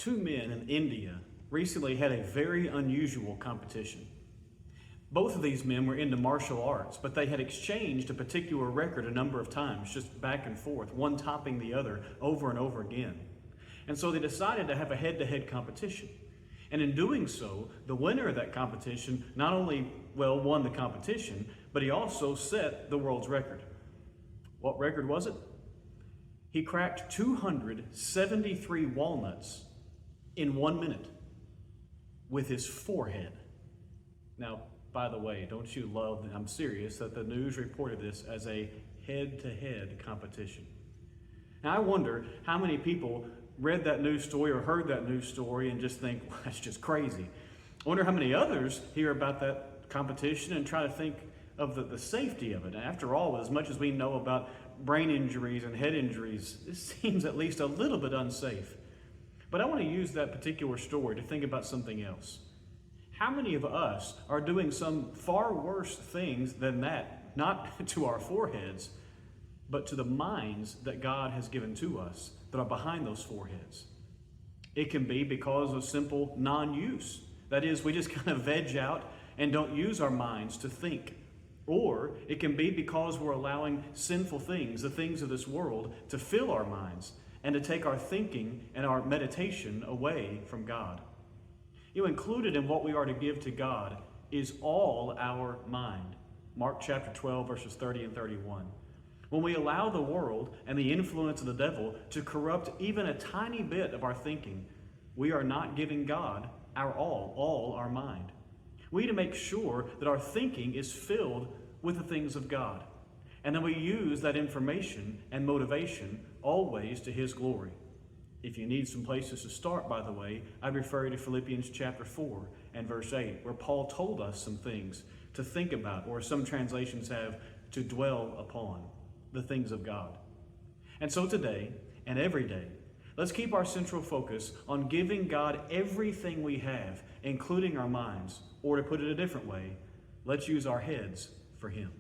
Two men in India recently had a very unusual competition. Both of these men were into martial arts, but they had exchanged a particular record a number of times, just back and forth, one topping the other over and over again. And so they decided to have a head-to-head competition. And in doing so, the winner of that competition not only, won the competition, but he also set the world's record. What record was it? He cracked 273 walnuts in 1 minute with his forehead. Now, by the way, don't you love, and I'm serious, that the news reported this as a head-to-head competition. Now, I wonder how many people read that news story or heard that news story and just think, well, that's just crazy. I wonder how many others hear about that competition and try to think of the safety of it. And after all, as much as we know about brain injuries and head injuries, it seems at least a little bit unsafe. But I want to use that particular story to think about something else. How many of us are doing some far worse things than that, not to our foreheads, but to the minds that God has given to us that are behind those foreheads? It can be because of simple non-use. That is, we just kind of veg out and don't use our minds to think. Or it can be because we're allowing sinful things, the things of this world, to fill our minds and to take our thinking and our meditation away from God. Included in what we are to give to God is all our mind. Mark chapter 12, verses 30 and 31. When we allow the world and the influence of the devil to corrupt even a tiny bit of our thinking, we are not giving God our all our mind. We need to make sure that our thinking is filled with the things of God, and that we use that information and motivation always to His glory. If you need some places to start, by the way, I refer you to Philippians chapter 4 and verse 8, where Paul told us some things to think about, or some translations have, to dwell upon the things of God. And so today and every day, let's keep our central focus on giving God everything we have, including our minds, or to put it a different way, let's use our heads for Him.